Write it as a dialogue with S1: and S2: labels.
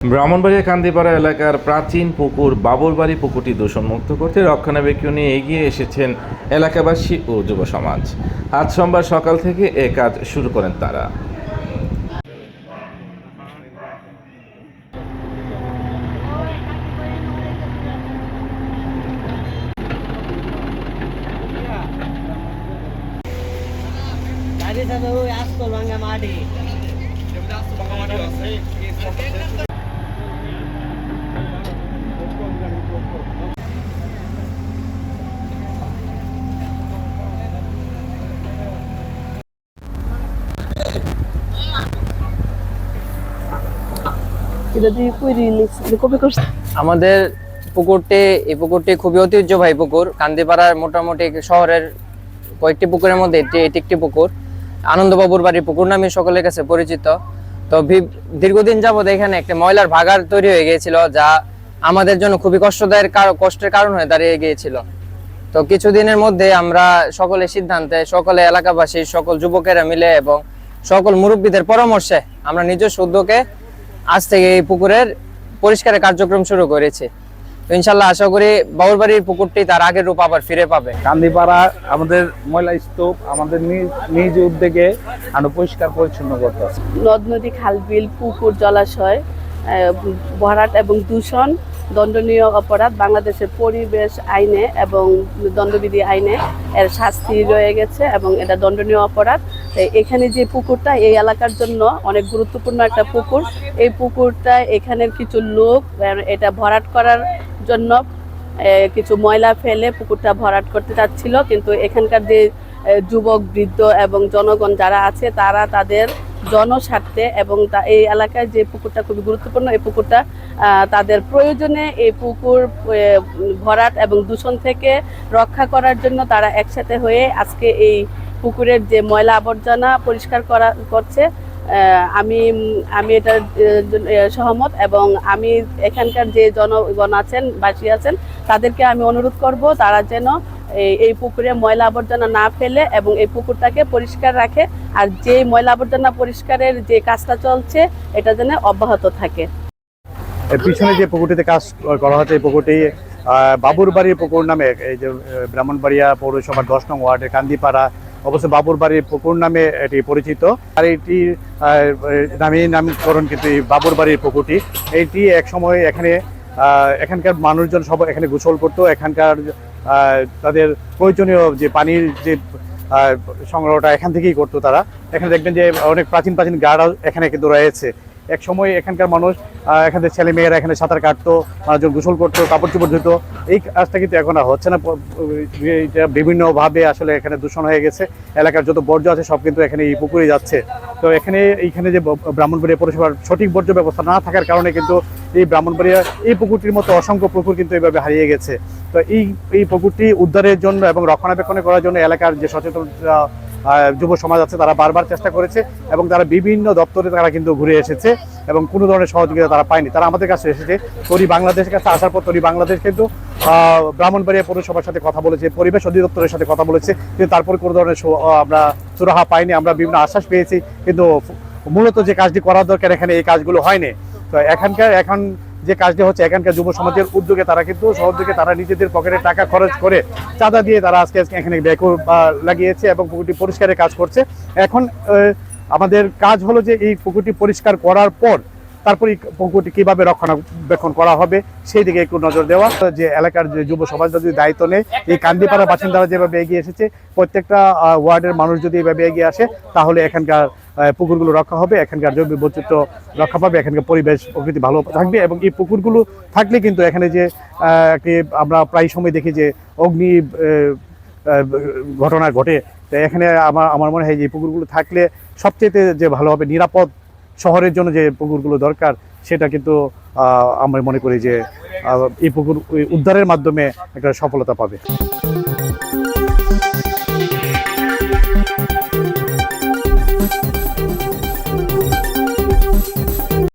S1: ব্রাহ্মণবাড়িয়া কান্দিপাড়া এলাকার প্রাচীন পুকুর বাবুরবাড়ি পুকুরটি দূষণমুক্ত করতে রক্ষণাবেক্ষণ নিয়ে এগিয়ে এসেছেন এলাকাবাসী ও যুব সমাজ। আজ সোমবার সকাল থেকে এ কাজ শুরু করেন তারা।
S2: আমাদের এই পুকুরটি খুবই ঐতিহ্যবাহী পুকুর। কান্দিপাড়ার মোটামুটি শহরের কয়েকটি পুকুরের মধ্যে এটি একটি পুকুর। আনন্দবাবুর বাড়ির পুকুর নামে সকলের কাছে পরিচিত। তো দীর্ঘদিন যাবৎ এখানে একটা ময়লার ভাগাড় তৈরি হয়ে গিয়েছিল, যা আমাদের জন্য খুবই কষ্টের কারণ হয়ে দাঁড়িয়ে গিয়েছিল। তো কিছুদিনের মধ্যে আমরা সকলের সিদ্ধান্তে, সকলে এলাকাবাসী, সকল যুবকেরা মিলে এবং সকল মুরব্বীদের পরামর্শে আমরা নিজস্ব উদ্যোগে আজ থেকে এই পুকুরের পরিষ্কারের কার্যক্রম শুরু করেছে। তো ইনশাল্লাহ আশা করি বাবুরবাড়ির পুকুরটি তার আগের রূপ আবার ফিরে পাবে।
S3: কান্দিপাড়া আমাদের ময়লা স্তূপ আমাদের নিজ উদ্যোগে আমরা পরিষ্কার পরিচ্ছন্ন করতে হবে।
S4: নদ নদী, খাল বিল, পুকুর, জলাশয় ভরাট এবং দূষণ দণ্ডনীয় অপরাধ। বাংলাদেশের পরিবেশ আইনে এবং দণ্ডবিধি আইনে এর শাস্তি রয়ে গেছে এবং এটা দণ্ডনীয় অপরাধ। এখানে যে পুকুরটা এই এলাকার জন্য অনেক গুরুত্বপূর্ণ একটা পুকুর। এই পুকুরটা এখানের কিছু লোক এটা ভরাট করার জন্য কিছু ময়লা ফেলে পুকুরটা ভরাট করতে চাচ্ছিল, কিন্তু এখানকার যে যুবক, বৃদ্ধ এবং জনগণ যারা আছে তারা তাদের জনস্বার্থে এবং এই এলাকায় যে পুকুরটা খুবই গুরুত্বপূর্ণ, এই পুকুরটা তাদের প্রয়োজনে এই পুকুর ভরাট এবং দূষণ থেকে রক্ষা করার জন্য তারা একসাথে হয়ে আজকে এই পুকুরের যে ময়লা আবর্জনা পরিষ্কার করছে। আমি এটার সহমত এবং আমি এখানকার যে জনগণ আছেন, বাসী আছেন, তাদেরকে আমি অনুরোধ করব তারা যেন এই পুকুরে ময়লা আবর্জনা না ফেলে এবং এই পুকুরটাকে পরিষ্কার রাখে। আর যে ময়লা আবর্জনা পরিষ্কারের যে কাজটা চলছে এটা যেন অব্যাহত থাকে।
S3: পিছনে যে পুকুরটিতে কাজ করা হচ্ছে, এই পুকুরটি বাবুরবাড়ির পুকুর নামে, এই যে ব্রাহ্মণবাড়িয়া পৌরসভার 10 নং ওয়ার্ডের কান্দিপাড়া অবশ্য বাবুরবাড়ির পুকুর নামে এটি পরিচিত। আর এটি নামকরণ কিন্তু বাবুরবাড়ির পুকুরটি। এইটি এক সময় এখানকার মানুষজন সব এখানে গোসল করতো। এখানকার তাদের প্রয়োজনীয় যে পানির যে সংগ্রহটা এখান থেকেই করতো তারা। এখানে দেখবেন যে অনেক প্রাচীন গাড় এখানে কিন্তু রয়েছে। এক সময় এখানকার মানুষ, এখানকার ছেলে মেয়েরা এখানে সাঁতার কাটতো, মানুষজন গোসল করতো, কাপড় চোপড় ধুতো। এই কাজটা কিন্তু এখন আর হচ্ছে না। এটা বিভিন্নভাবে আসলে এখানে দূষণ হয়ে গেছে। এলাকার যত বর্জ্য আছে সব কিন্তু এখানে এই পুকুরে যাচ্ছে। তো এইখানে যে ব্রাহ্মণবাড়িয়া পৌরসভার সঠিক বর্জ্য ব্যবস্থা না থাকার কারণে কিন্তু এই ব্রাহ্মণবাড়িয়া এই পুকুরটির মতো অসংখ্য পুকুর কিন্তু এইভাবে হারিয়ে গেছে। তো এই পুকুরটি উদ্ধারের জন্য এবং রক্ষণাবেক্ষণ করার জন্য এলাকার যে সচেতন যুব সমাজ আছে তারা বারবার চেষ্টা করেছে এবং তারা বিভিন্ন দপ্তরে তারা কিন্তু ঘুরে এসেছে এবং কোনো ধরনের সহযোগিতা তারা পায়নি। তারা আমাদের কাছে এসেছে, তরি বাংলাদেশের কাছে আসার পর তরি বাংলাদেশ কিন্তু ব্রাহ্মণবাড়িয়া পৌরসভার সাথে কথা বলেছে, পরিবেশ অধিদপ্তরের সাথে কথা বলেছে, কিন্তু তারপরে কোনো ধরনের আমরা সুরাহা পাইনি। আমরা বিভিন্ন আশ্বাস পেয়েছি, কিন্তু মূলত যে কাজটি করার দরকার এখানে এই কাজগুলো হয়নি। তো এখন যে কাজটি হচ্ছে, এখানকার যুব সমাজের উদ্যোগে তারা কিন্তু সহযোগে তারা নিজেদের পকেটে টাকা খরচ করে চাঁদা দিয়ে তারা আজকে এখানে ব্যাকো লাগিয়েছে এবং পুকুরটি পরিষ্কারের কাজ করছে। এখন আমাদের কাজ হলো যে এই পুকুরটি পরিষ্কার করার পর তারপর এই পুকুরটি কীভাবে রক্ষণাবেক্ষণ করা হবে সেই দিকে একটু নজর দেওয়া। যে এলাকার যে যুব সমাজ যদি দায়িত্ব নেয়, এই কান্দিপাড়ার বাসিন্দারা যেভাবে এগিয়ে এসেছে, প্রত্যেকটা ওয়ার্ডের মানুষ যদি এভাবে এগিয়ে আসে তাহলে এখানকার পুকুরগুলো রক্ষা হবে, এখানকার জৈব বৈচিত্র্য রক্ষা পাবে, এখানকার পরিবেশ প্রকৃতি ভালো থাকবে। এবং এই পুকুরগুলো থাকলে কিন্তু এখানে যে আমরা প্রায় সময় দেখি যে অগ্নি ঘটনা ঘটে, তো এখানে আমার মনে হয় যে পুকুরগুলো থাকলে সবচেয়ে যে ভালো হবে। নিরাপদ শহরের জন্য যে পুকুরগুলো দরকার সেটা কিন্তু আমরা মনে করি যে এই পুকুর উদ্ধারের মাধ্যমে একটা সফলতা পাবে।